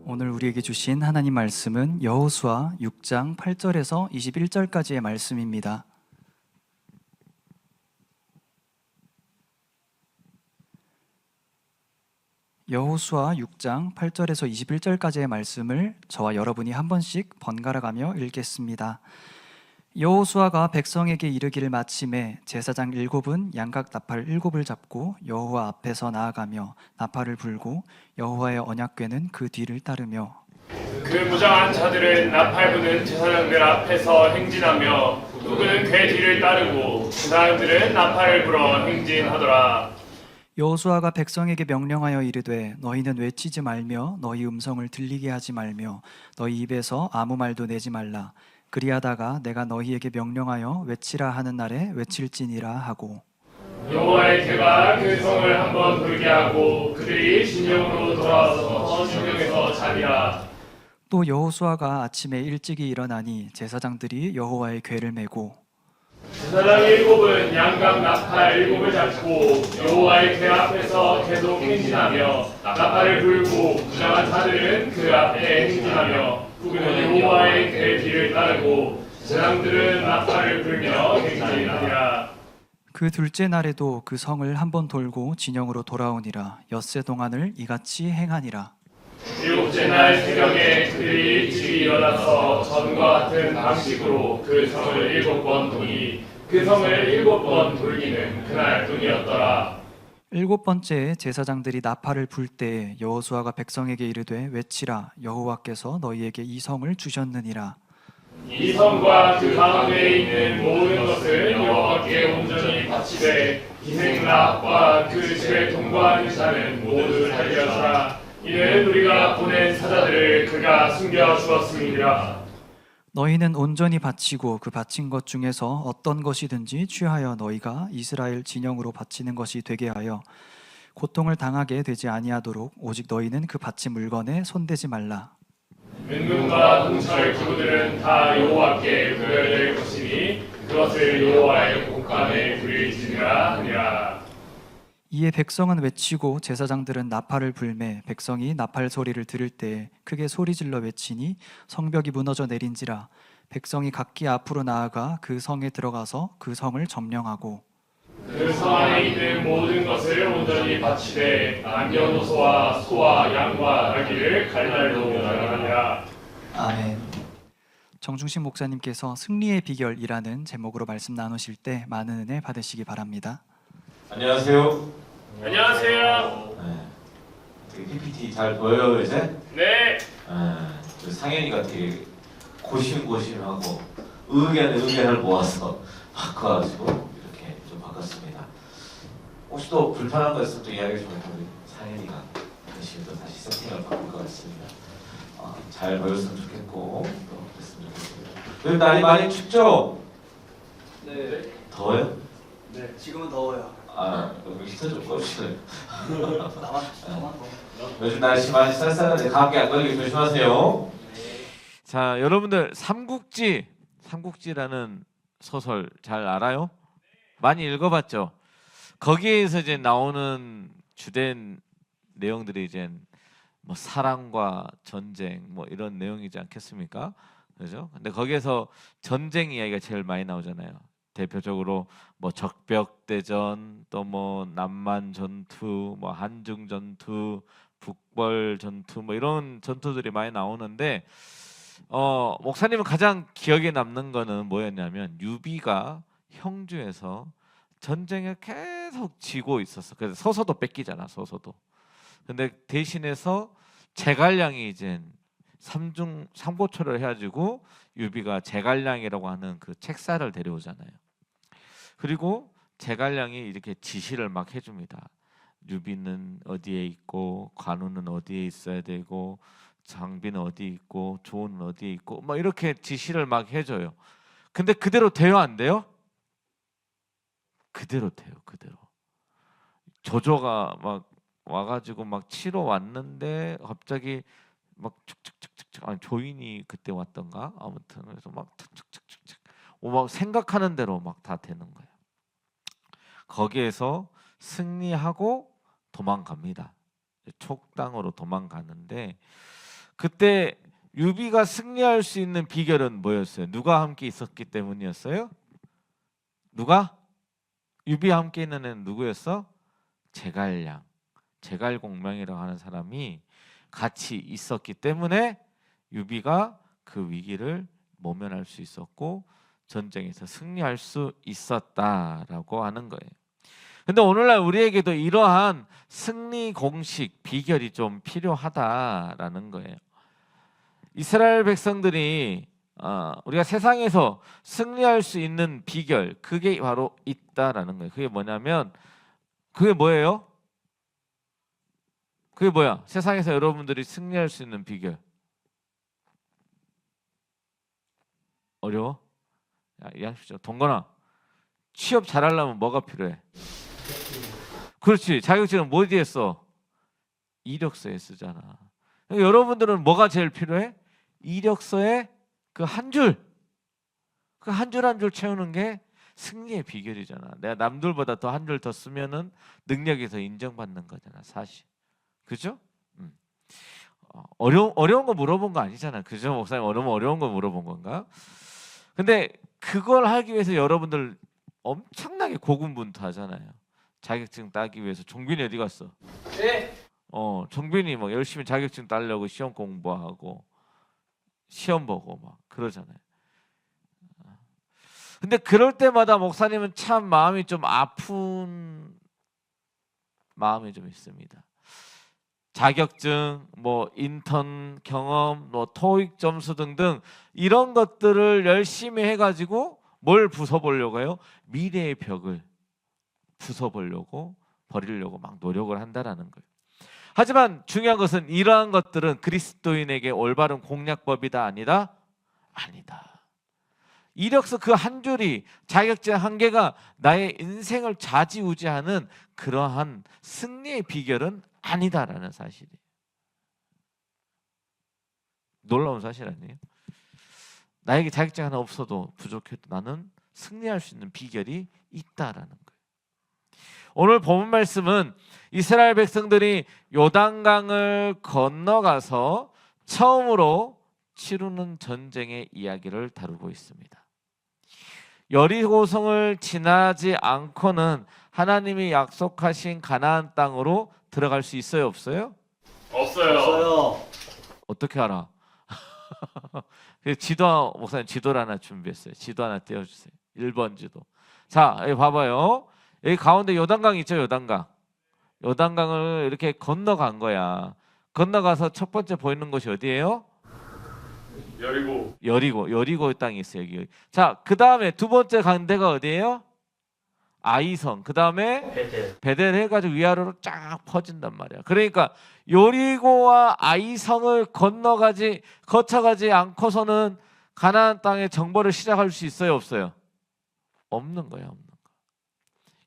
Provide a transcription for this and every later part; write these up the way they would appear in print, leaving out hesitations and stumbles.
오늘 우리에게 주신 하나님 말씀은 여호수아 6장 8절에서 21절까지의 말씀입니다. 여호수아 6장 8절에서 21절까지의 말씀을 저와 여러분이 한 번씩 번갈아 가며 읽겠습니다. 여호수아가 백성에게 이르기를 마침에 제사장 7은 양각 나팔 7을 잡고 여호와 앞에서 나아가며 나팔을 불고 여호와의 언약궤는 그 뒤를 따르며 그 무장한 자들은 나팔 부는 제사장들 앞에서 행진하며 누구는 궤 뒤를 따르고 그 사람들은 나팔을 불어 행진하더라. 여호수아가 백성에게 명령하여 이르되 너희는 외치지 말며 너희 음성을 들리게 하지 말며 너희 입에서 아무 말도 내지 말라. 그리하다가 내가 너희에게 명령하여 외치라 하는 날에 외칠지니라 하고 여호와의 궤가 그 성을 한번 돌게 하고 그들이 진영으로 돌아와서 진영에서 자리라. 또 여호수아가 아침에 일찍이 일어나니 제사장들이 여호와의 궤를 메고 제사장 7은 양각 나팔 7을 잡고 여호와의 궤 앞에서 계속 행진하며 나팔을 불고 무장한 자들은 그 앞에 행진하며 누구는 여호와의 궤 뒤를 따르고 제사장들은 나팔을 불며 행진하니라. 그 둘째 날에도 그 성을 한번 돌고 진영으로 돌아오니라. 엿새 동안을 이같이 행하니라. 7째 날 새벽에 그들이 일찍 일어나서 전과 같은 방식으로 그 성을 7번 도니 그 성을 7번 돌기는 그날 뿐이었더라. 7번째에 제사장들이 나팔을 불 때에 여호수아가 백성에게 이르되 외치라. 여호와께서 너희에게 이 성을 주셨느니라. 이 성과 그 가운데 있는 모든 것을 여호와께 온전히 바치되 기생락과 그 집에 동거하는 자는 모두 살려주라. 이는 우리가 보낸 사자들을 그가 숨겨 주었음이니라. 너희는 온전히 바치고 그 바친 것 중에서 어떤 것이든지 취하여 너희가 이스라엘 진영으로 바치는 것이 되게 하여 고통을 당하게 되지 아니하도록 오직 너희는 그 바친 물건에 손대지 말라. 은금과 동철 기구들은 다 여호와께 구별될 것이니 그것을 여호와의 곳간에 드릴지니라 하니라. 이에 백성은 외치고 제사장들은 나팔을 불매 백성이 나팔 소리를 들을 때 크게 소리질러 외치니 성벽이 무너져 내린지라. 백성이 각기 앞으로 나아가 그 성에 들어가서 그 성을 점령하고 그 성 안에 있는 모든 것을 온전히 바치되 남녀노소와 소와 양과 나귀를 칼날로 멸하니라. 아멘. 정중신 목사님께서 승리의 비결이라는 제목으로 말씀 나누실 때 많은 은혜 받으시기 바랍니다. 안녕하세요. 안녕하세요. 되게 PPT 잘 보여요 이제? 네. 상현이가 되게 고심고심하고 의견을 모아서 바꿔가지고 이렇게 좀 바꿨습니다. 혹시 또 불편한 거 있으면 또 이야기 좀 해도 우리 상현이가 열심히 또 다시 세팅을 바꿀 것 같습니다. 잘 보였으면 좋겠고 또 그랬으면 좋겠습니다. 요즘 날이 많이 춥죠? 네. 더워요? 네. 지금은 더워요. 여기 히터 좀 꺼주시네요. 나만 더. 요즘 날씨 많이 쌀쌀한데 감기 안 걸리게 조심하세요. 자, 여러분들 삼국지라는 소설 잘 알아요? 많이 읽어봤죠? 거기에서 이제 나오는 주된 내용들이 이제 뭐 사랑과 전쟁 뭐 이런 내용이지 않겠습니까? 그죠? 근데 거기에서 전쟁 이야기가 제일 많이 나오잖아요. 대표적으로 뭐 적벽대전, 또 뭐 남만 전투, 뭐 한중 전투, 북벌 전투 뭐 이런 전투들이 많이 나오는데 목사님은 가장 기억에 남는 거는 뭐였냐면 유비가 형주에서 전쟁에 계속 지고 있었어. 그래서 서서도 뺏기잖아, 서서도. 근데 대신해서 제갈량이 이제 삼보초를 해가지고 유비가 제갈량이라고 하는 그 책사를 데려오잖아요. 그리고 제갈량이 이렇게 지시를 막 해줍니다. 유비는 어디에 있고 관우는 어디에 있어야 되고 장비는 어디 있고 조는 어디에 있고 막 이렇게 지시를 막 해줘요. 근데 그대로 돼요, 안 돼요? 그대로 돼요, 그대로. 조조가 막 와가지고 막 치러 왔는데 갑자기 막 축축축축 아니 조인이 그때 왔던가 아무튼 그래서 막 축축축축 막 생각하는 대로 막 다 되는 거예요. 거기에서 승리하고 도망갑니다. 촉당으로 도망가는데 그때 유비가 승리할 수 있는 비결은 뭐였어요? 누가 함께 있었기 때문이었어요? 누가? 유비와 함께 있는 애는 누구였어? 제갈량, 제갈공명이라고 하는 사람이 같이 있었기 때문에 유비가 그 위기를 모면할 수 있었고 전쟁에서 승리할 수 있었다라고 하는 거예요. 근데 오늘날 우리에게도 이러한 승리 공식 비결이 좀 필요하다라는 거예요. 이스라엘 백성들이 우리가 세상에서 승리할 수 있는 비결, 그게 바로 있다라는 거예요. 그게 뭐냐면, 그게 뭐예요? 그게 뭐야? 세상에서 여러분들이 승리할 수 있는 비결. 어려워? 야, 이해하십시오. 동건아, 취업 잘하려면 뭐가 필요해? 그렇지. 자격증은 뭐 어디에 써? 이력서에 쓰잖아. 그러니까 여러분들은 뭐가 제일 필요해? 이력서에 그 한 줄, 그 한 줄 한 줄 채우는 게 승리의 비결이잖아. 내가 남들보다 더 한 줄 더 쓰면은 능력이 더 인정받는 거잖아, 사실. 그죠? 어려운 거 물어본 거 아니잖아. 그죠? 목사님, 어려운 거 물어본 건가? 근데 그걸 하기 위해서 여러분들 엄청나게 고군분투하잖아요. 자격증 따기 위해서. 종빈이 어디 갔어? 네. 종빈이 막 열심히 자격증 따려고 시험 공부하고 시험 보고 막 그러잖아요. 근데 그럴 때마다 목사님은 참 마음이 좀 아픈 마음이 좀 있습니다. 자격증, 뭐 인턴 경험, 뭐 토익 점수 등등 이런 것들을 열심히 해가지고 뭘 부숴보려고 해요? 미래의 벽을 부숴보려고, 버리려고 막 노력을 한다라는 거예요. 하지만 중요한 것은 이러한 것들은 그리스도인에게 올바른 공략법이다, 아니다? 아니다. 이력서 그 한 줄이, 자격증 한 개가 나의 인생을 좌지우지하는 그러한 승리의 비결은 아니다라는 사실이에요. 놀라운 사실 아니에요? 나에게 자격증 하나 없어도 부족해도 나는 승리할 수 있는 비결이 있다라는 거예요. 오늘 본문 말씀은 이스라엘 백성들이 요단강을 건너가서 처음으로 치르는 전쟁의 이야기를 다루고 있습니다. 여리고성을 지나지 않고는 하나님이 약속하신 가나안 땅으로 들어갈 수 있어요, 없어요? 없어요. 없어요. 어떻게 알아? 지도, 목사님 지도를 하나 준비했어요. 지도 하나 띄워주세요. 1번 지도. 자, 여기 봐봐요. 여기 가운데 요단강 있죠, 요단강. 요단강을 이렇게 건너간 거야. 건너가서 첫 번째 보이는 곳이 어디예요? 여리고 땅이 있어요, 여기. 자, 그 다음에 두 번째 간 데가 어디예요? 아이성. 그 다음에 베델 해가지고 위아래로 쫙 퍼진단 말이야. 그러니까 여리고와 아이성을 거쳐가지 않고서는 가나안 땅의 정벌을 시작할 수 있어요, 없어요? 없는 거예요, 없는 거.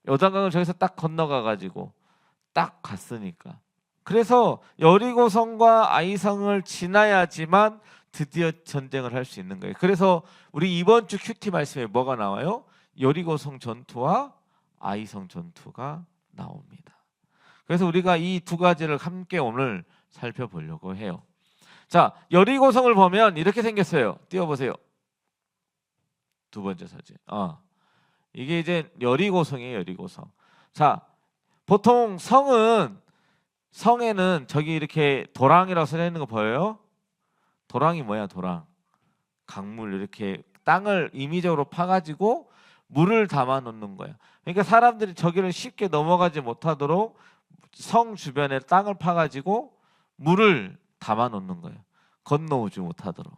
요단강을 저기서 딱 건너가가지고 딱 갔으니까. 그래서 여리고성과 아이성을 지나야지만 드디어 전쟁을 할 수 있는 거예요. 그래서 우리 이번 주 큐티 말씀에 뭐가 나와요? 여리고성 전투와 아이성 전투가 나옵니다. 그래서 우리가 이 두 가지를 함께 오늘 살펴보려고 해요. 자, 여리고성을 보면 이렇게 생겼어요. 띄워보세요. 두 번째 사진. 이게 이제 여리고성이에요, 여리고성. 자, 보통 성에는 저기 이렇게 도랑이라고 써 있는 거 보여요? 도랑이 뭐야, 도랑? 강물, 이렇게 땅을 임의적으로 파가지고 물을 담아 놓는 거야. 그러니까 사람들이 저기를 쉽게 넘어가지 못하도록 성 주변에 땅을 파가지고 물을 담아 놓는 거예요. 건너오지 못하도록.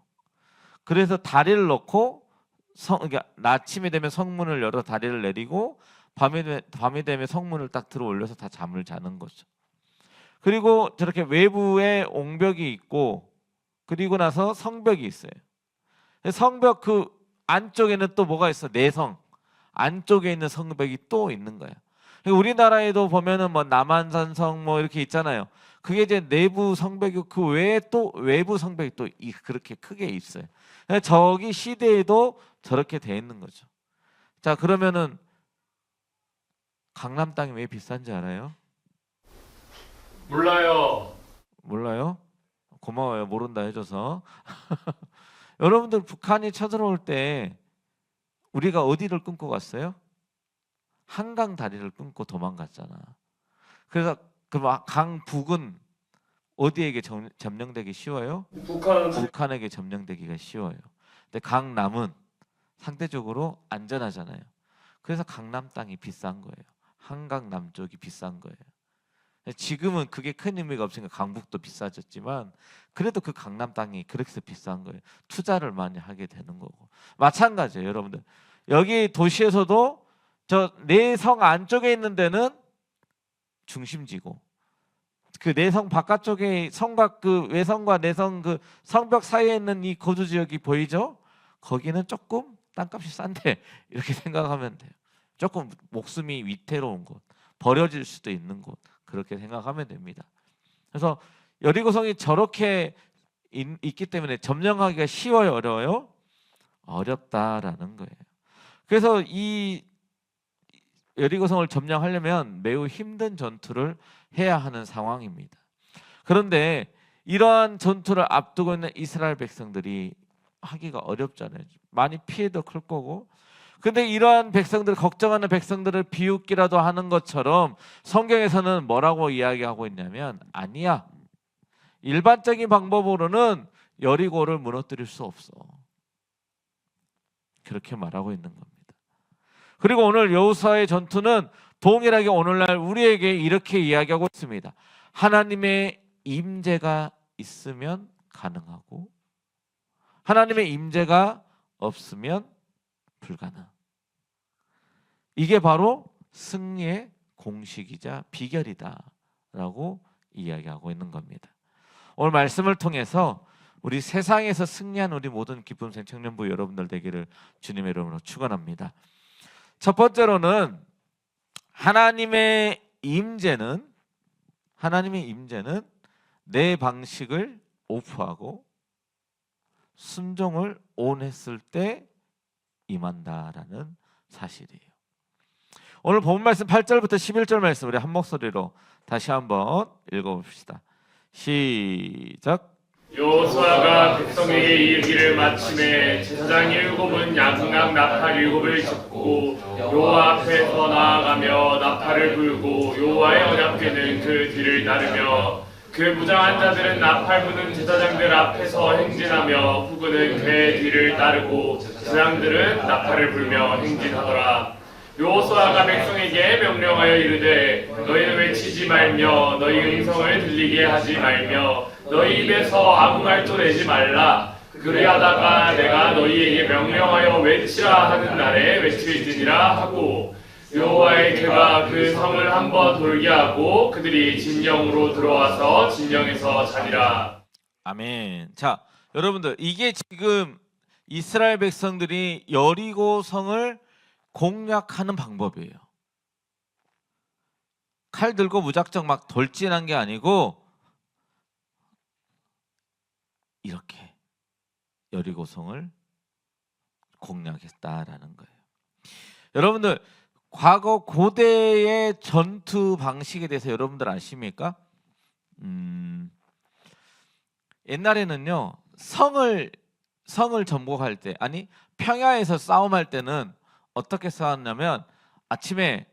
그래서 다리를 놓고 그러니까 아침이 되면 성문을 열어 다리를 내리고 밤이 되면 성문을 딱 들어 올려서 다 잠을 자는 거죠. 그리고 저렇게 외부에 옹벽이 있고, 그리고 나서 성벽이 있어요. 성벽 그 안쪽에는 또 뭐가 있어? 내성. 안쪽에 있는 성벽이 또 있는 거예요. 우리나라에도 보면은 뭐 남한산성 뭐 이렇게 있잖아요. 그게 이제 내부 성벽이고 그 외에 또 외부 성벽이 또 그렇게 크게 있어요. 저기 시대에도 저렇게 돼 있는 거죠. 자, 그러면은 강남 땅이 왜 비싼지 알아요? 몰라요. 몰라요? 고마워요. 모른다 해줘서. 여러분들 북한이 쳐들어올 때 우리가 어디를 끊고 갔어요? 한강 다리를 끊고 도망갔잖아. 그래서 그 강북은 어디에게 점령되기 쉬워요? 북한에게 점령되기가 쉬워요. 근데 강남은 상대적으로 안전하잖아요. 그래서 강남 땅이 비싼 거예요. 한강 남쪽이 비싼 거예요. 지금은 그게 큰 의미가 없으니까 강북도 비싸졌지만 그래도 그 강남 땅이 그렇게 비싼 거예요. 투자를 많이 하게 되는 거고. 마찬가지예요, 여러분들. 여기 도시에서도 저 내성 안쪽에 있는 데는 중심지고 그 내성 바깥쪽에 성과 그 외성과 내성 그 성벽 사이에 있는 이 거주 지역이 보이죠? 거기는 조금 땅값이 싼데 이렇게 생각하면 돼요. 조금 목숨이 위태로운 곳, 버려질 수도 있는 곳 그렇게 생각하면 됩니다. 그래서 여리고성이 저렇게 있기 때문에 점령하기가 쉬워요, 어려워요? 어렵다라는 거예요. 그래서 이 여리고성을 점령하려면 매우 힘든 전투를 해야 하는 상황입니다. 그런데 이러한 전투를 앞두고 있는 이스라엘 백성들이 하기가 어렵잖아요. 많이 피해도 클 거고. 근데 이러한 백성들, 걱정하는 백성들을 비웃기라도 하는 것처럼 성경에서는 뭐라고 이야기하고 있냐면 아니야. 일반적인 방법으로는 여리고를 무너뜨릴 수 없어. 그렇게 말하고 있는 겁니다. 그리고 오늘 여호수아의 전투는 동일하게 오늘날 우리에게 이렇게 이야기하고 있습니다. 하나님의 임재가 있으면 가능하고 하나님의 임재가 없으면 불가능. 이게 바로 승리의 공식이자 비결이다라고 이야기하고 있는 겁니다. 오늘 말씀을 통해서 우리 세상에서 승리한 우리 모든 기쁨생 청년부 여러분들 되기를 주님의 이름으로 축원합니다. 첫 번째로는 하나님의 임재는 내 방식을 오프하고 순종을 온했을 때 임한다라는 사실이에요. 오늘 본 말씀 8절부터 11절 말씀 우리 한 목소리로 다시 한번 읽어봅시다. 시작. 여호수아가 백성에게 이르기를 마침에 제사장 7은 양각 나팔 7을 잡고 여호와 앞에서 나아가며 나팔을 불고 여호와의 언약궤는 그 뒤를 따르며 그 무장한 자들은 나팔 부는 제사장들 앞에서 행진하며 후군은 그의 뒤를 따르고 제사장들은 나팔을 불며 행진하더라. 여호수아가 백성에게 명령하여 이르되 너희는 외치지 말며 너희 음성을 들리게 하지 말며 너희 입에서 아무 말도 내지 말라. 그리하다가 내가 너희에게 명령하여 외치라 하는 날에 외칠지니라 하고 여호와의 궤가 그 성을 한번 돌게 하고 그들이 진영으로 들어와서 진영에서 자니라. 아멘. 자, 여러분들 이게 지금 이스라엘 백성들이 여리고 성을 공략하는 방법이에요. 칼 들고 무작정 막 돌진한 게 아니고 이렇게 여리고성을 공략했다라는 거예요. 여러분들 과거 고대의 전투 방식에 대해서 여러분들 아십니까? 옛날에는요 성을 정복할 때 아니 평야에서 싸움할 때는 어떻게 싸웠냐면 아침에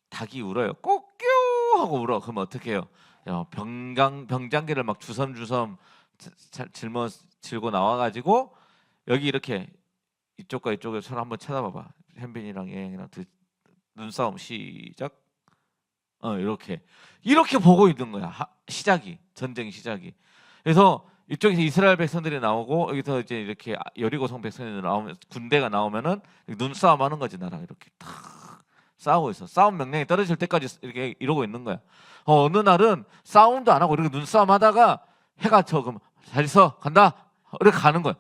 닭이 울어요. 꼬끼 하고 울어. 그럼 어떻게 해요? 병장기를 막 주섬주섬 질고 나와가지고 여기 이렇게 이쪽과 이쪽에 서로 한번 쳐다봐봐. 현빈이랑 예영이랑 눈싸움 시작. 이렇게 보고 있는 거야. 전쟁 시작이. 그래서 이쪽에서 이스라엘 백성들이 나오고 여기서 이제 이렇게 여리고성 백성들이 나오면 군대가 나오면은 눈싸움 하는 거지. 나랑 이렇게 탁 싸우고 있어. 싸움 명령이 떨어질 때까지 이렇게 이러고 있는 거야. 어느 날은 싸움도 안 하고 이렇게 눈싸움 하다가 해가 그럼 잘 있어 간다 이렇게 가는 거야.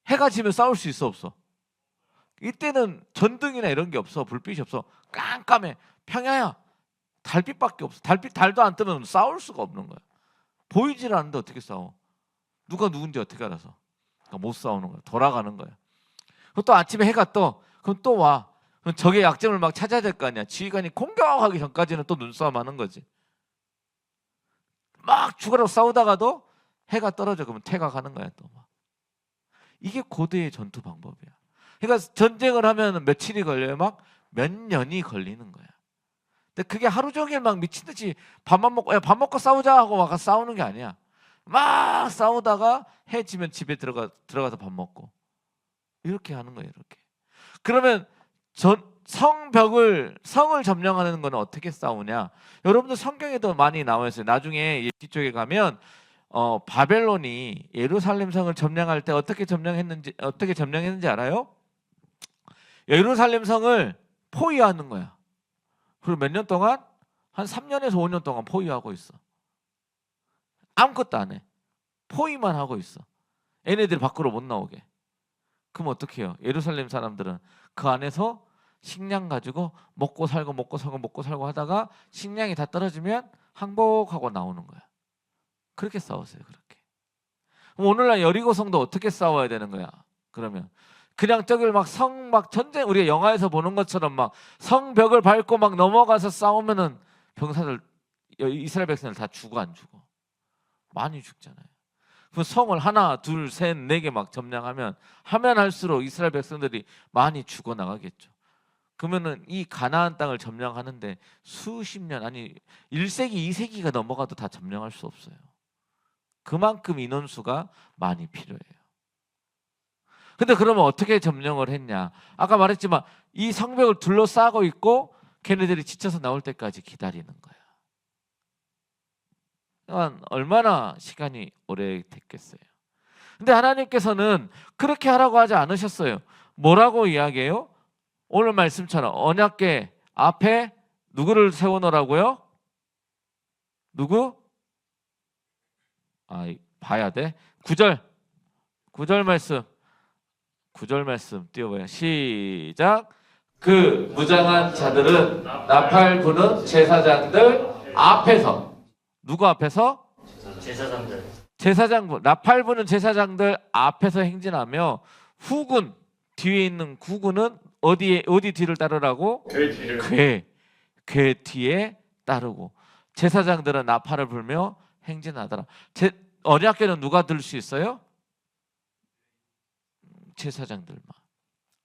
해가 지면 싸울 수 있어 없어? 이때는 전등이나 이런 게 없어. 불빛이 없어. 깜깜해. 평야야. 달빛밖에 없어. 달도 안 뜨면 싸울 수가 없는 거야. 보이질 않는데 어떻게 싸워? 누가 누군지 어떻게 알아서? 그러니까 못 싸우는 거야. 돌아가는 거야. 그리고 또 아침에 해가 떠. 그럼 또 와. 그럼 적의 약점을 막 찾아야 될 거 아니야. 지휘관이 공격하기 전까지는 또 눈싸움 하는 거지. 막 죽으라고 싸우다가도 해가 떨어져 그러면 퇴각하는 거야 또 막. 이게 고대의 전투 방법이야. 그러니까 전쟁을 하면 며칠이 걸려요. 막 몇 년이 걸리는 거야. 근데 그게 하루 종일 막 미친 듯이 밥만 먹고 야, 밥 먹고 싸우자 하고 막 싸우는 게 아니야. 막 싸우다가 해 지면 집에 들어가서 밥 먹고 이렇게 하는 거예요. 이렇게. 그러면 성을 점령하는 거는 어떻게 싸우냐? 여러분들 성경에도 많이 나와 있어요. 나중에 뒤쪽에 가면 바벨론이 예루살렘 성을 점령할 때 어떻게 점령했는지 알아요? 예루살렘 성을 포위하는 거야. 그리고 몇 년 동안 한 3년에서 5년 동안 포위하고 있어. 아무것도 안 해. 포위만 하고 있어. 얘네들 밖으로 못 나오게. 그럼 어떻게 해요? 예루살렘 사람들은 그 안에서 식량 가지고 먹고 살고 하다가 식량이 다 떨어지면 항복하고 나오는 거야. 그렇게 싸웠어요. 그렇게. 그럼 오늘날 여리고성도 어떻게 싸워야 되는 거야? 그러면 그냥 저길 막 전쟁 우리가 영화에서 보는 것처럼 막 성벽을 밟고 막 넘어가서 싸우면은 병사들 이스라엘 백성들 다 죽어 안 죽어? 많이 죽잖아요. 그 성을 하나, 둘, 셋, 네 개 막 점령하면 하면 할수록 이스라엘 백성들이 많이 죽어 나가겠죠. 그러면은 이 가나안 땅을 점령하는데 수십 년 아니 1세기, 2세기가 넘어가도 다 점령할 수 없어요. 그만큼 인원수가 많이 필요해요. 근데 그러면 어떻게 점령을 했냐? 아까 말했지만 이 성벽을 둘러싸고 있고 걔네들이 지쳐서 나올 때까지 기다리는 거야. 그러니까 얼마나 시간이 오래 됐겠어요. 근데 하나님께서는 그렇게 하라고 하지 않으셨어요. 뭐라고 이야기해요? 오늘 말씀처럼 언약궤 앞에 누구를 세워놓으라고요? 누구? 봐야 돼. 9절 말씀 띄워봐요. 시작. 그 무장한 자들은 나팔 부는 제사장들 앞에서 누구 앞에서? 제사장들 나팔 부는 제사장들 앞에서 행진하며 후군 뒤에 있는 구군은 어디 뒤를 따르라고? 궤 뒤에 따르고 제사장들은 나팔을 불며 행진하더라. 언약궤는 누가 들 수 있어요? 제사장들만,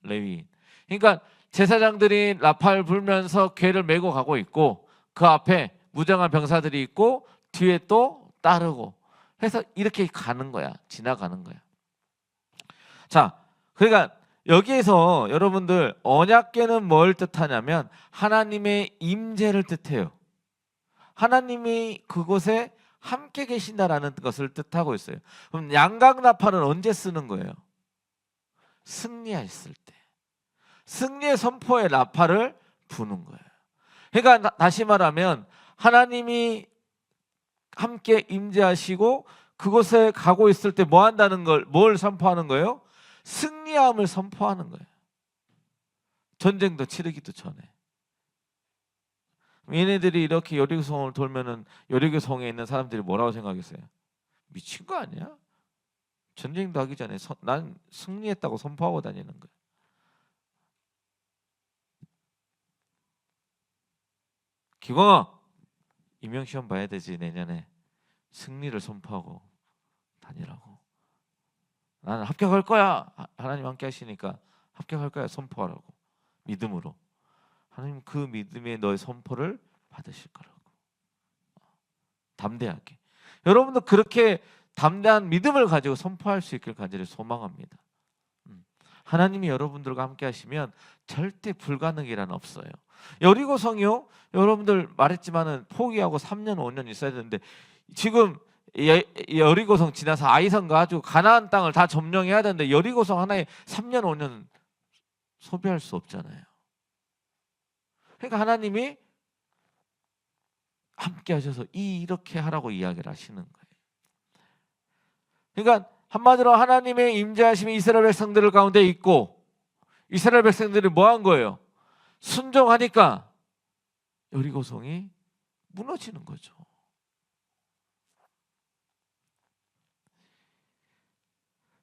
레위인. 그러니까 제사장들이 나팔 불면서 궤를 메고 가고 있고 그 앞에 무장한 병사들이 있고 뒤에 또 따르고 해서 이렇게 가는 거야. 지나가는 거야. 자, 그러니까 여기에서 여러분들 언약궤는 뭘 뜻하냐면 하나님의 임재를 뜻해요. 하나님이 그곳에 함께 계신다라는 것을 뜻하고 있어요. 그럼 양각나팔은 언제 쓰는 거예요? 승리했을 때. 승리의 선포의 나팔을 부는 거예요. 그러니까 다시 말하면 하나님이 함께 임재하시고 그곳에 가고 있을 때 뭐 한다는 걸, 뭘 선포하는 거예요? 승리함을 선포하는 거예요. 전쟁도 치르기도 전에. 얘네들이 이렇게 여리고성을 돌면은 여리고성에 있는 사람들이 뭐라고 생각했어요? 미친 거 아니야? 전쟁도 하기 전에 난 승리했다고 선포하고 다니는 거예요. 기광아, 임용시험 봐야 되지 내년에. 승리를 선포하고 다니라고. 나는 합격할 거야. 하나님 함께 하시니까 합격할 거야 선포하라고. 믿음으로. 하나님 그 믿음의 너의 선포를 받으실 거라고. 담대하게. 여러분도 그렇게 담대한 믿음을 가지고 선포할 수 있길 간절히 소망합니다. 하나님이 여러분들과 함께 하시면 절대 불가능이란 없어요. 여리고성이요? 여러분들 말했지만은 포기하고 3년 5년 있어야 되는데 지금 여리고성 지나서 아이성 가지고 가나안 땅을 다 점령해야 되는데 여리고성 하나에 3년 5년 소비할 수 없잖아요. 그러니까 하나님이 함께 하셔서 이렇게 하라고 이야기를 하시는 거예요. 그러니까 한마디로 하나님의 임재하심이 이스라엘 백성들 가운데 있고 이스라엘 백성들이 뭐 한 거예요? 순종하니까 여리고성이 무너지는 거죠.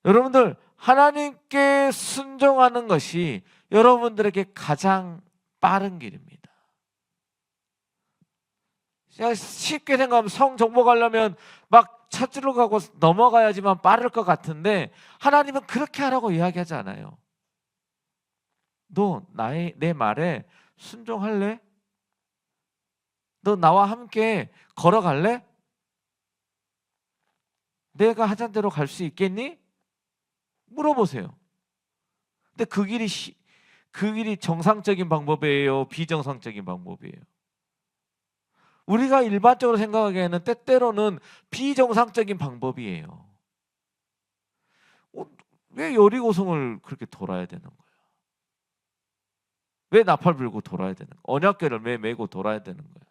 여러분들 하나님께 순종하는 것이 여러분들에게 가장 빠른 길입니다. 쉽게 생각하면 성 정복하려면 막 찾으러 가고 넘어가야지만 빠를 것 같은데 하나님은 그렇게 하라고 이야기하지 않아요. 너 내 말에 순종할래? 너 나와 함께 걸어갈래? 내가 하자는 대로 갈 수 있겠니? 물어보세요. 근데 그 길이 정상적인 방법이에요? 비정상적인 방법이에요? 우리가 일반적으로 생각하기에는 때때로는 비정상적인 방법이에요. 왜 여리고성을 그렇게 돌아야 되는 거야? 왜 나팔 불고 돌아야 되는 거야? 언약궤를 왜 메고 돌아야 되는 거야?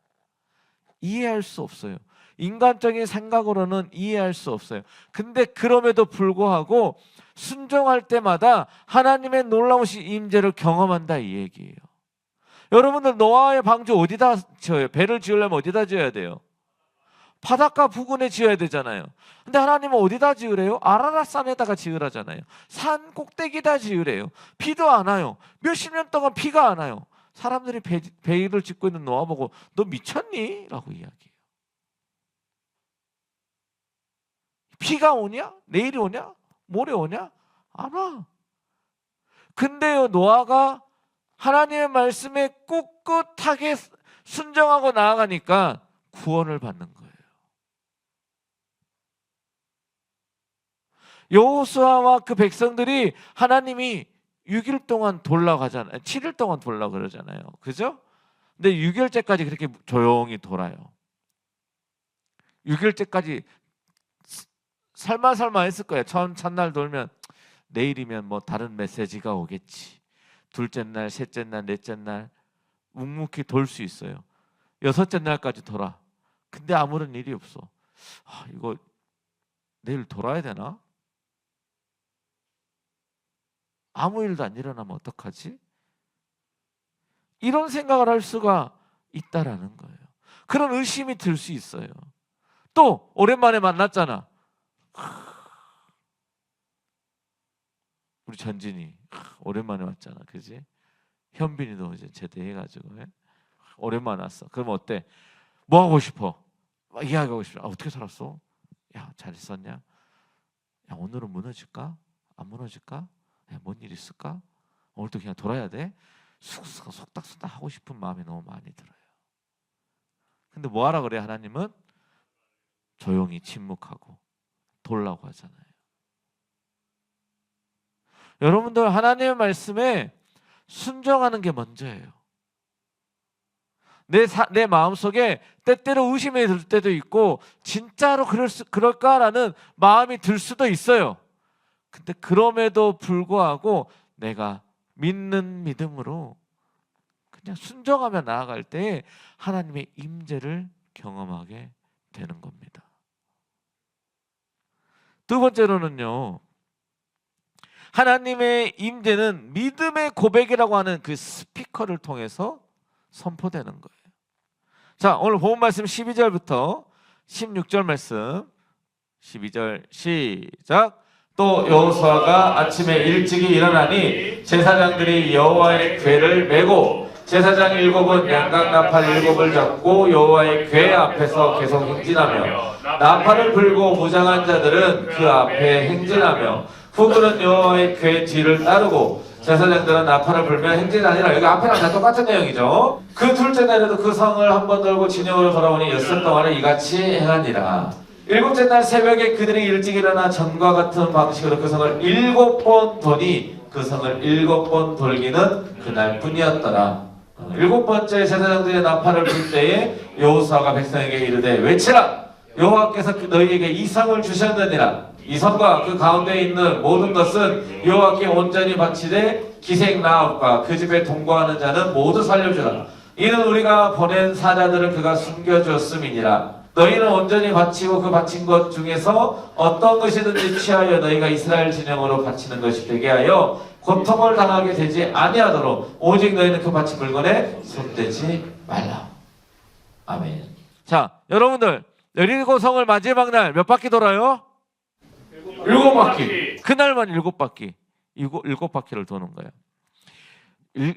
이해할 수 없어요. 인간적인 생각으로는 이해할 수 없어요. 근데 그럼에도 불구하고 순종할 때마다 하나님의 놀라우신 임재를 경험한다 이 얘기예요. 여러분들 노아의 방주 어디다 지어요? 배를 지으려면 어디다 지어야 돼요? 바닷가 부근에 지어야 되잖아요. 근데 하나님은 어디다 지으래요? 아라랏 산에다가 지으라잖아요. 산 꼭대기다 지으래요. 비도 안 와요. 몇십 년 동안 비가 안 와요. 사람들이 배를 짓고 있는 노아 보고 너 미쳤니? 라고 이야기해요. 비가 오냐? 내일이 오냐? 모레 오냐? 안 와. 근데요, 노아가 하나님의 말씀에 꿋꿋하게 순종하고 나아가니까 구원을 받는 거예요. 여호수아와 그 백성들이 하나님이 6일 동안 돌라고 하잖아요. 7일 동안 돌라고 그러잖아요. 그죠? 근데 6일째까지 그렇게 조용히 돌아요. 6일째까지 설마 했을 거예요. 첫날 돌면 내일이면 뭐 다른 메시지가 오겠지. 둘째 날, 셋째 날, 넷째 날 묵묵히 돌 수 있어요. 여섯째 날까지 돌아. 근데 아무런 일이 없어. 이거 내일 돌아야 되나? 아무 일도 안 일어나면 어떡하지? 이런 생각을 할 수가 있다라는 거예요. 그런 의심이 들 수 있어요. 또 오랜만에 만났잖아. 우리 전진이 오랜만에 왔잖아, 그지? 현빈이도 이제 제대해가지고 오랜만에 왔어. 그럼 어때? 뭐 하고 싶어? 막 이야기하고 싶어. 어떻게 살았어? 야, 잘 있었냐? 야, 오늘은 무너질까? 안 무너질까? 야, 뭔 일 있을까? 오늘도 그냥 돌아야 돼? 속닥속닥 하고 싶은 마음이 너무 많이 들어요. 근데 뭐 하라 그래? 하나님은 조용히 침묵하고 돌라고 하잖아요. 여러분들 하나님의 말씀에 순종하는 게 먼저예요. 내 마음속에 때때로 의심이 들 때도 있고 진짜로 그럴까라는 마음이 들 수도 있어요. 근데 그럼에도 불구하고 내가 믿는 믿음으로 그냥 순종하며 나아갈 때 하나님의 임재를 경험하게 되는 겁니다. 두 번째로는요, 하나님의 임재는 믿음의 고백이라고 하는 그 스피커를 통해서 선포되는 거예요. 자, 오늘 본 말씀 12절부터 16절 말씀 12절 시작. 또 여호수아가 아침에 일찍이 일어나니 제사장들이 여호와의 궤를 메고 제사장 7은 양각 나팔 7을 잡고 여호와의 궤 앞에서 계속 행진하며 나팔을 불고 무장한 자들은 그 앞에 행진하며 후군은 여호와의 궤 뒤를 따르고 제사장들은 나팔을 불며 행진하니라. 여기 앞에랑 다 똑같은 내용이죠. 그 둘째 날에도 그 성을 한 번 돌고 진영으로 돌아오니 엿새 동안에 이같이 행하니라. 일곱째 날 새벽에 그들이 일찍 일어나 전과 같은 방식으로 그 성을 7번 도니 그 성을 7번 돌기는 그날뿐이었더라. 7번째 제사장들의 나팔을 불 때에 여호수아가 백성에게 이르되 외치라. 여호와께서 너희에게 이 성을 주셨느니라. 이 성과 그 가운데 있는 모든 것은 여호와께 온전히 바치되 기생 나합과 그 집에 동거하는 자는 모두 살려주라. 이는 우리가 보낸 사자들을 그가 숨겨주었음이니라. 너희는 온전히 바치고 그 바친 것 중에서 어떤 것이든지 취하여 너희가 이스라엘 진영으로 바치는 것이 되게 하여 고통을 당하게 되지 아니하도록 오직 너희는 그 바친 물건에 손대지 말라. 아멘. 자, 여러분들 여리고성을 마지막 날 몇 바퀴 돌아요? 7바퀴. 그날만 7바퀴. 7바퀴를 도는 거예요.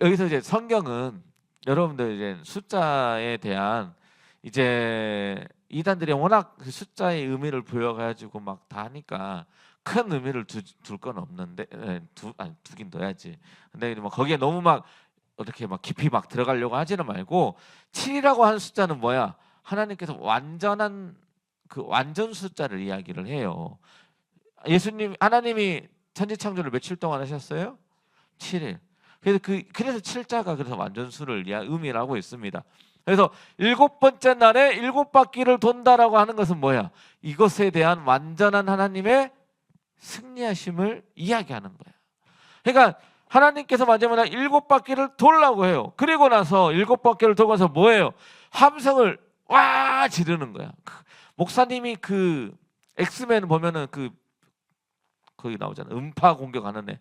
여기서 이제 성경은 여러분들 이제 숫자에 대한 이제 이단들이 워낙 그 숫자의 의미를 부여가지고 막 다 하니까 큰 의미를 둘 건 없는데 두긴 둬야지. 근데 뭐 거기에 너무 막 어떻게 막 깊이 막 들어가려고 하지는 말고 7이라고 하는 숫자는 뭐야? 하나님께서 완전한 그 완전 숫자를 이야기를 해요. 하나님이 천지 창조를 며칠 동안 하셨어요? 7일. 그래서 7자가 그래서 완전수를 의미를 하고 있습니다. 그래서 7번째 날에 7바퀴를 돈다라고 하는 것은 뭐야? 이것에 대한 완전한 하나님의 승리하심을 이야기하는 거야. 그러니까 하나님께서 마지막에 7바퀴를 돌라고 해요. 그리고 나서 7바퀴를 돌고서 뭐예요? 함성을 와 지르는 거야. 목사님이 그 엑스맨 보면은 거기 나오잖아. 음파 공격하는 애.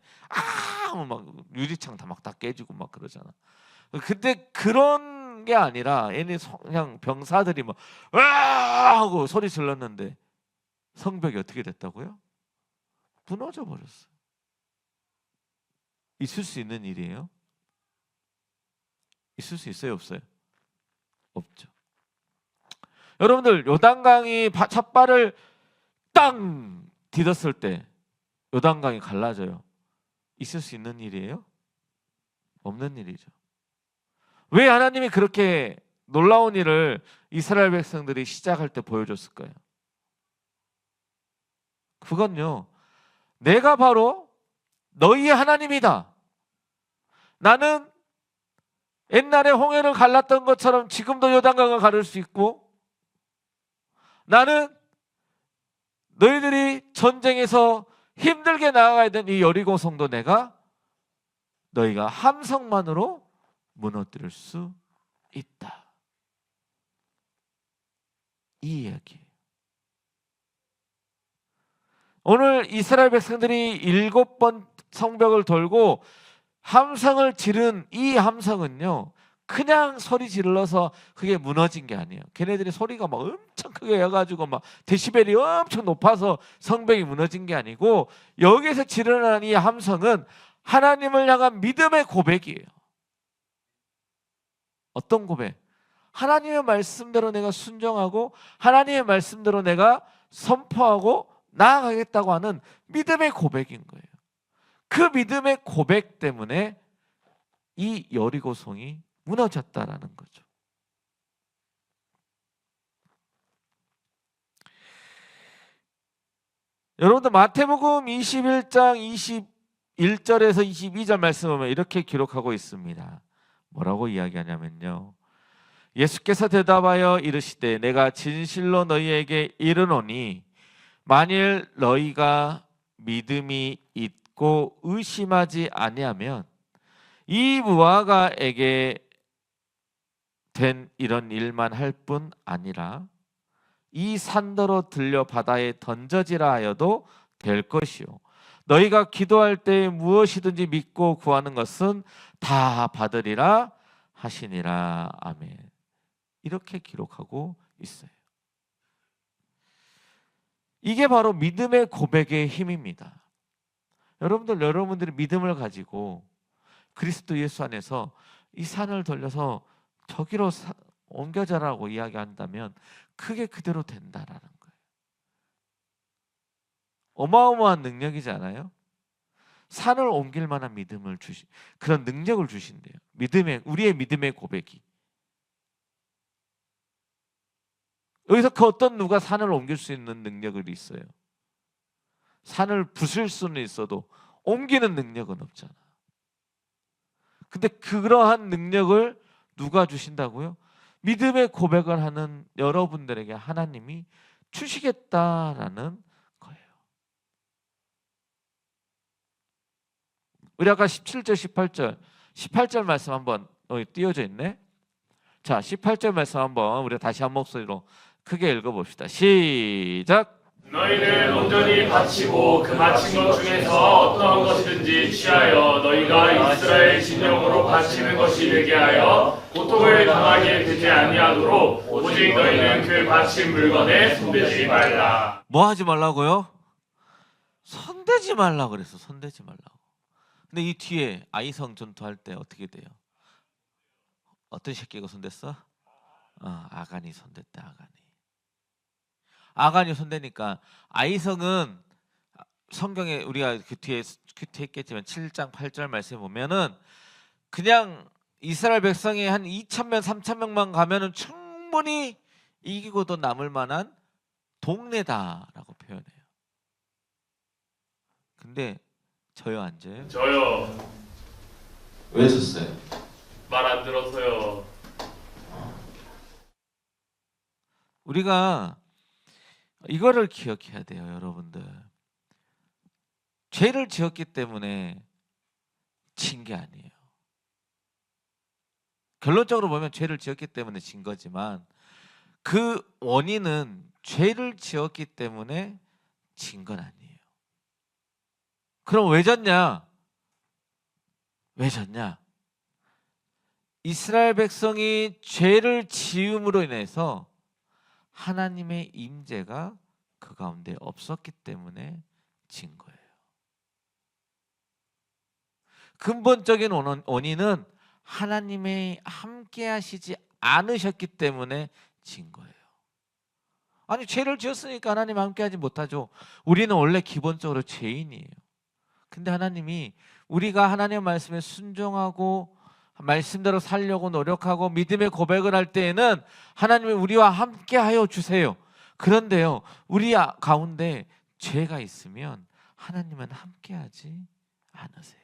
막 유리창 다 깨지고 막 그러잖아. 근데 그런 게 아니라 얘네 그냥 병사들이 막 와 하고 소리 질렀는데 성벽이 어떻게 됐다고요? 무너져 버렸어. 있을 수 있는 일이에요? 있을 수 있어요, 없어요? 없죠. 여러분들 요단강이 찻발을 땅 디뎠을 때 요단강이 갈라져요. 있을 수 있는 일이에요? 없는 일이죠. 왜 하나님이 그렇게 놀라운 일을 이스라엘 백성들이 시작할 때 보여줬을까요? 그건요, 내가 바로 너희의 하나님이다. 나는 옛날에 홍해를 갈랐던 것처럼 지금도 요단강을 가를 수 있고, 나는 너희들이 전쟁에서 힘들게 나아가야 되는 이 여리고 성도 내가 너희가 함성만으로 무너뜨릴 수 있다. 이 이야기예요. 오늘 이스라엘 백성들이 7번 성벽을 돌고 함성을 지른 이 함성은요, 그냥 소리 질러서 그게 무너진 게 아니에요. 걔네들이 소리가 막 엄청 크게 해가지고 막 데시벨이 엄청 높아서 성벽이 무너진 게 아니고, 여기서 지르는 이 함성은 하나님을 향한 믿음의 고백이에요. 어떤 고백? 하나님의 말씀대로 내가 순종하고 하나님의 말씀대로 내가 선포하고 나아가겠다고 하는 믿음의 고백인 거예요. 그 믿음의 고백 때문에 이 여리고성이 무너졌다라는 거죠. 여러분들 마태복음 21장 21절에서 22절 말씀 보면 이렇게 기록하고 있습니다. 뭐라고 이야기하냐면요, 예수께서 대답하여 이르시되 내가 진실로 너희에게 이르노니 만일 너희가 믿음이 있고 의심하지 아니하면 이 무화과에게 된 이런 일만 할 뿐 아니라 이 산더러 들려 바다에 던져지라 하여도 될 것이요 너희가 기도할 때 무엇이든지 믿고 구하는 것은 다 받으리라 하시니라. 아멘. 이렇게 기록하고 있어요. 이게 바로 믿음의 고백의 힘입니다. 여러분들이 믿음을 가지고 그리스도 예수 안에서 이 산을 돌려서 저기로 옮겨져라고 이야기한다면 그게 그대로 된다라는 거예요. 어마어마한 능력이지 않아요? 산을 옮길 만한 믿음을 그런 능력을 주신대요. 우리의 믿음의 고백이. 여기서 그 어떤 누가 산을 옮길 수 있는 능력이 있어요? 산을 부술 수는 있어도 옮기는 능력은 없잖아. 근데 그러한 능력을 누가 주신다고요? 믿음의 고백을 하는 여러분들에게 하나님이 주시겠다라는 거예요. 우리 아까 17절, 18절 말씀 한번 띄워져 있네. 자, 18절 말씀 한번 우리 다시 한 목소리로 크게 읽어봅시다. 시작. 너희는 온전히 바치고 그 바친 것 중에서 어떠한 것이든지 취하여 너희가 이스라엘 진영으로 바치는 것이 되게 하여 고통을 당하게 되지 아니하도록 오직 너희는 그 바친 물건에 손대지 말라. 뭐 하지 말라고요? 손대지 말라 그랬어. 손대지 말라고. 근데 이 뒤에 아이성 전투할 때 어떻게 돼요? 어떤 새끼가 손댔어? 아간이 손댔다. 아간이. 아간이 손대니까 아이성은 성경에 우리가 그 뒤에 큐티했겠지만 7장 8절 말씀에 보면은 그냥 이스라엘 백성이 한 2,000명 3,000명만 가면은 충분히 이기고도 남을 만한 동네다라고 표현해요. 근데 저요 안 져요? 저요. 왜 졌어요? 말 안 들어서요. 우리가 이거를 기억해야 돼요, 여러분들. 죄를 지었기 때문에 진 게 아니에요. 결론적으로 보면 죄를 지었기 때문에 진 거지만 그 원인은 죄를 지었기 때문에 진 건 아니에요. 그럼 왜 졌냐? 왜 졌냐? 이스라엘 백성이 죄를 지음으로 인해서 하나님의 임재가 그 가운데 없었기 때문에 진 거예요. 근본적인 원인은 하나님의 함께 하시지 않으셨기 때문에 진 거예요. 아니 죄를 지었으니까 하나님 함께 하지 못하죠. 우리는 원래 기본적으로 죄인이에요. 근데 하나님이 우리가 하나님의 말씀에 순종하고 말씀대로 살려고 노력하고 믿음의 고백을 할 때에는 하나님이 우리와 함께 하여 주세요. 그런데요, 우리 가운데 죄가 있으면 하나님은 함께 하지 않으세요.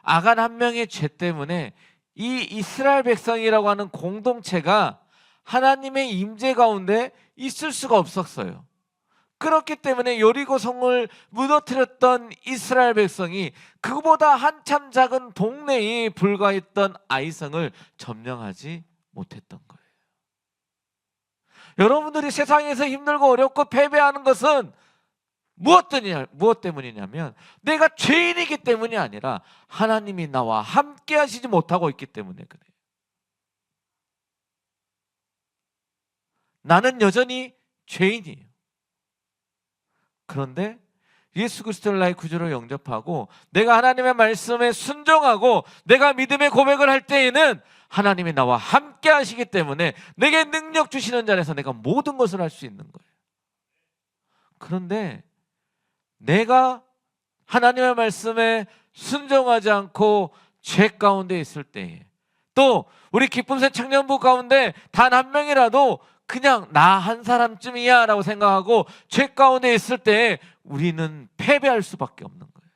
아간 한 명의 죄 때문에 이 이스라엘 백성이라고 하는 공동체가 하나님의 임재 가운데 있을 수가 없었어요. 그렇기 때문에 여리고 성을 무너뜨렸던 이스라엘 백성이 그보다 한참 작은 동네에 불과했던 아이성을 점령하지 못했던 거예요. 여러분들이 세상에서 힘들고 어렵고 패배하는 것은 무엇 때문이냐면 내가 죄인이기 때문이 아니라 하나님이 나와 함께 하시지 못하고 있기 때문에 그래요. 나는 여전히 죄인이에요. 그런데 예수 그리스도를 나의 구주로 영접하고 내가 하나님의 말씀에 순종하고 내가 믿음의 고백을 할 때에는 하나님이 나와 함께 하시기 때문에 내게 능력 주시는 자리에서 내가 모든 것을 할 수 있는 거예요. 그런데 내가 하나님의 말씀에 순종하지 않고 죄 가운데 있을 때에, 또 우리 기쁨새 청년부 가운데 단 한 명이라도 그냥 나 한 사람쯤이야 라고 생각하고 죄 가운데 있을 때 우리는 패배할 수밖에 없는 거예요.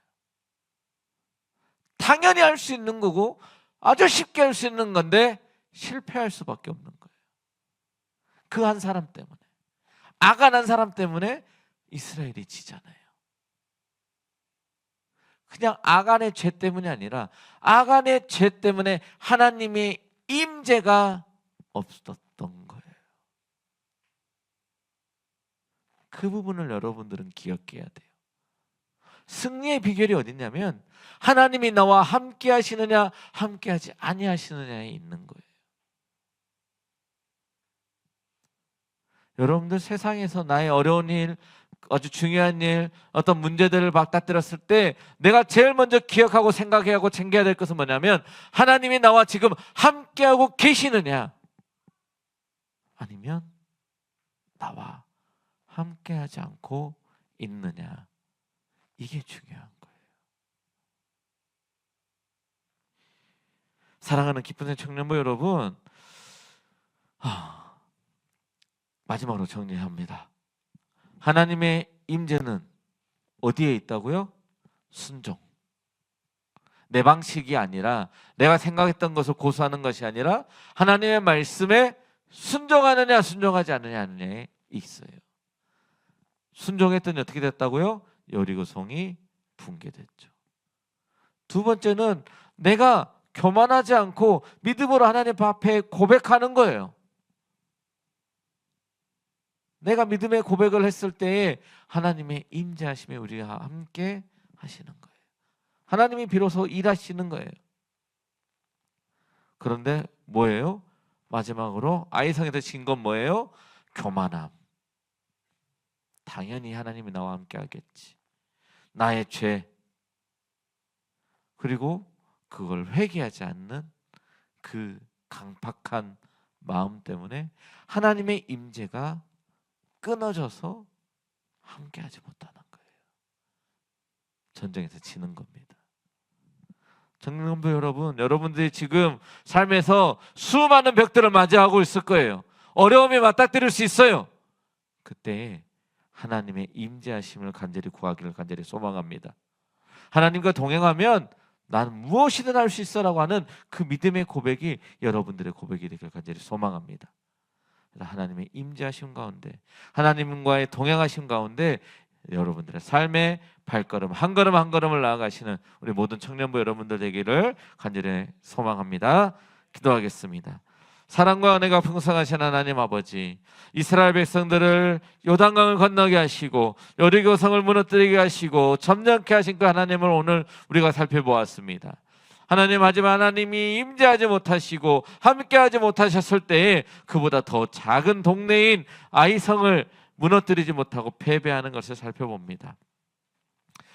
당연히 할 수 있는 거고 아주 쉽게 할 수 있는 건데 실패할 수밖에 없는 거예요. 그 한 사람 때문에, 아간 한 사람 때문에 이스라엘이 지잖아요. 그냥 아간의 죄 때문이 아니라 아간의 죄 때문에 하나님의 임재가 없었던 거예요. 그 부분을 여러분들은 기억해야 돼요. 승리의 비결이 어딨냐면 하나님이 나와 함께 하시느냐 함께 하지 아니하시느냐에 있는 거예요. 여러분들 세상에서 나의 어려운 일, 아주 중요한 일, 어떤 문제들을 맞닥뜨렸을 때 내가 제일 먼저 기억하고 생각해야 하고 챙겨야 될 것은 뭐냐면 하나님이 나와 지금 함께하고 계시느냐 아니면 나와 함께하지 않고 있느냐, 이게 중요한 거예요. 사랑하는 기쁨의 청년부 여러분, 마지막으로 정리합니다. 하나님의 임재는 어디에 있다고요? 순종. 내 방식이 아니라 내가 생각했던 것을 고수하는 것이 아니라 하나님의 말씀에 순종하느냐 순종하지 않느냐에 있어요. 순종했더니 어떻게 됐다고요? 여리고성이 붕괴됐죠. 두 번째는 내가 교만하지 않고 믿음으로 하나님 앞에 고백하는 거예요. 내가 믿음의 고백을 했을 때에 하나님의 임재하심에 우리와 함께 하시는 거예요. 하나님이 비로소 일하시는 거예요. 그런데 뭐예요? 마지막으로 아이성에서 진 건 뭐예요? 교만함. 당연히 하나님이 나와 함께 하겠지. 나의 죄, 그리고 그걸 회개하지 않는 그 강팍한 마음 때문에 하나님의 임재가 끊어져서 함께하지 못하는 거예요. 전쟁에서 지는 겁니다. 청년부 여러분, 여러분들이 지금 삶에서 수많은 벽들을 맞이하고 있을 거예요. 어려움에 맞닥뜨릴 수 있어요. 그때 하나님의 임재하심을 간절히 구하기를 간절히 소망합니다. 하나님과 동행하면 나는 무엇이든 할 수 있어라고 하는 그 믿음의 고백이 여러분들의 고백이 되길 간절히 소망합니다. 하나님의 임재하심 가운데, 하나님과의 동행하심 가운데 여러분들의 삶의 발걸음 한 걸음 한 걸음을 나아가시는 우리 모든 청년부 여러분들 되기를 간절히 소망합니다. 기도하겠습니다. 사랑과 은혜가 풍성하신 하나님 아버지, 이스라엘 백성들을 요단강을 건너게 하시고 여리고성을 무너뜨리게 하시고 점령케 하신 그 하나님을 오늘 우리가 살펴보았습니다. 하나님, 하지만 하나님이 임재하지 못하시고 함께하지 못하셨을 때에 그보다 더 작은 동네인 아이성을 무너뜨리지 못하고 패배하는 것을 살펴봅니다.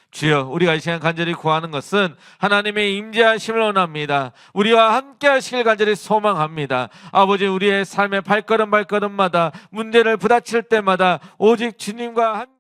주여, 우리가 이 시간 간절히 구하는 것은 하나님의 임재하심을 원합니다. 우리와 함께 하시길 간절히 소망합니다. 아버지, 우리의 삶의 발걸음마다 문제를 부딪힐 때마다 오직 주님과 함께